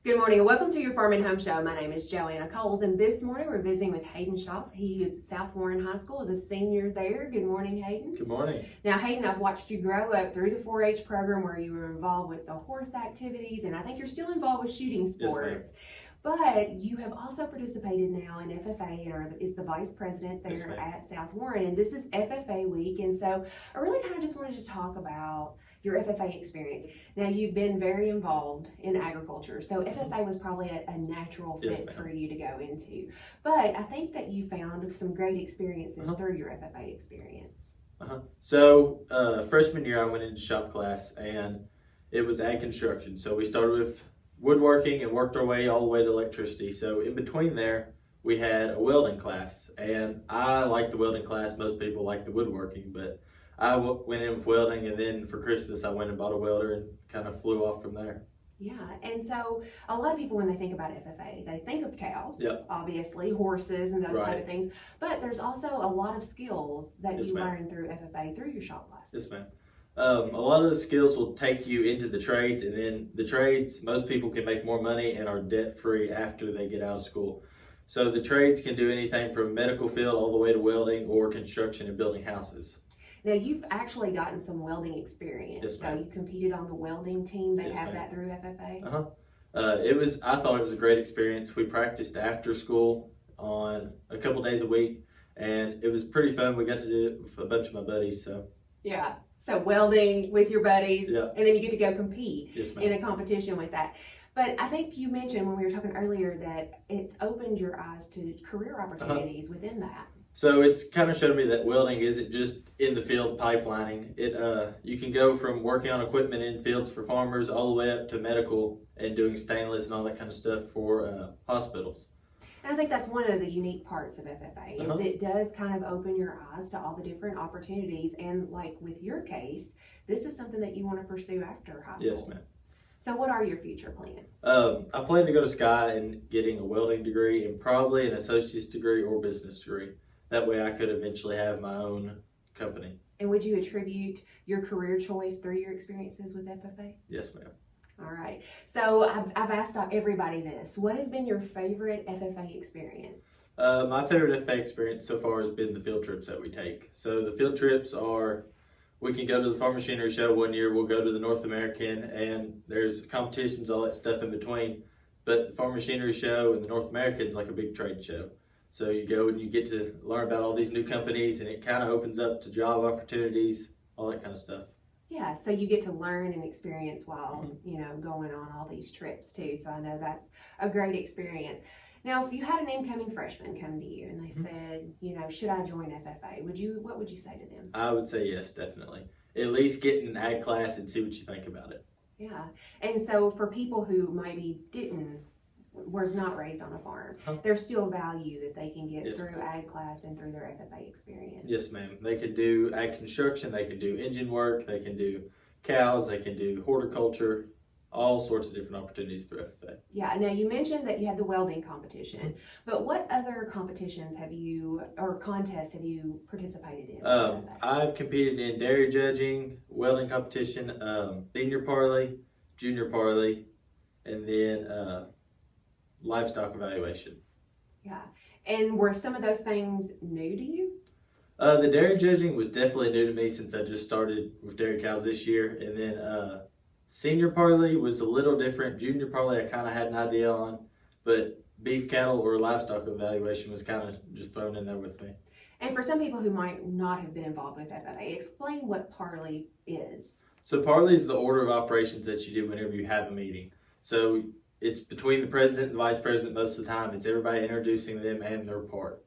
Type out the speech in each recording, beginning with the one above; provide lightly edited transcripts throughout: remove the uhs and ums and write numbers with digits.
Good morning and welcome to your Farm and Home Show. My name is Joanna Coles, and this morning we're visiting with Hayden Shaff. He is at South Warren High School as a senior there. Good morning, Hayden. Good morning. Now, Hayden, I've watched you grow up through the 4-H program where you were involved with the horse activities, and I think you're still involved with shooting sports. Yes, but you have also participated now in FFA and is the vice president there at South Warren, and this is FFA week, and so I really kind of just wanted to talk about your FFA experience. Now, you've been very involved in agriculture, so FFA was probably a natural fit for you to go into. But I think that you found some great experiences through your FFA experience. So, freshman year, I went into shop class, and it was ag construction. So we started with woodworking and worked our way all the way to electricity. So in between there, we had a welding class, and I liked the welding class. Most people like the woodworking, but I went in with welding, and then for Christmas I went and bought a welder and kind of flew off from there. Yeah, and so a lot of people, when they think about FFA, they think of cows, obviously, horses and those type of things, but there's also a lot of skills that you learn through FFA, through your shop classes. Yes, ma'am. A lot of those skills will take you into the trades, and then the trades, most people can make more money and are debt-free after they get out of school. So the trades can do anything from medical field all the way to welding or construction and building houses. Now, you've actually gotten some welding experience. Yes, ma'am. So you competed on the welding team. They have that through FFA? I thought it was a great experience. We practiced after school on a couple days a week, and it was pretty fun. We got to do it with a bunch of my buddies. Yeah, so welding with your buddies, and then you get to go compete in a competition with that. But I think you mentioned when we were talking earlier that it's opened your eyes to career opportunities within that. So it's kind of showed me that welding isn't just in the field pipelining. You can go from working on equipment in fields for farmers all the way up to medical and doing stainless and all that kind of stuff for hospitals. And I think that's one of the unique parts of FFA is it does kind of open your eyes to all the different opportunities. And like with your case, this is something that you want to pursue after high school. Yes, ma'am. So what are your future plans? I plan to go to Sky and getting a welding degree and probably an associate's degree or business degree. That way I could eventually have my own company. And would you attribute your career choice through your experiences with FFA? Yes, ma'am. All right. So I've asked everybody this. What has been your favorite FFA experience? My favorite FFA experience so far has been the field trips that we take. So the field trips are, we can go to the Farm Machinery Show one year, we'll go to the North American, and there's competitions, all that stuff in between. But the Farm Machinery Show and the North American is like a big trade show. So you go and you get to learn about all these new companies, and it kind of opens up to job opportunities, all that kind of stuff. Yeah, so you get to learn and experience while, going on all these trips too. So I know that's a great experience. Now, if you had an incoming freshman come to you and they said, should I join FFA? What would you say to them? I would say yes, definitely. At least get in an ag class and see what you think about it. Yeah, and so for people who maybe was not raised on a farm, there's still value that they can get through ag class and through their FFA experience. Yes, ma'am. They can do ag construction, they can do engine work, they can do cows, they can do horticulture, all sorts of different opportunities through FFA. Yeah, now you mentioned that you had the welding competition, but what other competitions or contests have you participated in? I've competed in dairy judging, welding competition, senior parley, junior parley, and then livestock evaluation. Yeah, and were some of those things new to you? The dairy judging was definitely new to me since I just started with dairy cows this year, and then senior parley was a little different. Junior parley I kind of had an idea on, but beef cattle or livestock evaluation was kind of just thrown in there with me. And for some people who might not have been involved with FFA, explain what parley is. So parley is the order of operations that you do whenever you have a meeting. So it's between the president and the vice president most of the time. It's everybody introducing them and their part.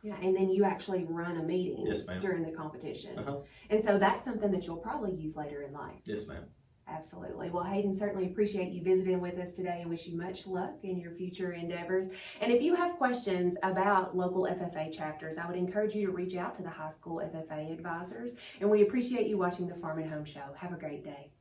Yeah, and then you actually run a meeting during the competition. And so that's something that you'll probably use later in life. Yes, ma'am. Absolutely. Well, Hayden, certainly appreciate you visiting with us today and wish you much luck in your future endeavors. And if you have questions about local FFA chapters, I would encourage you to reach out to the high school FFA advisors. And we appreciate you watching the Farm and Home Show. Have a great day.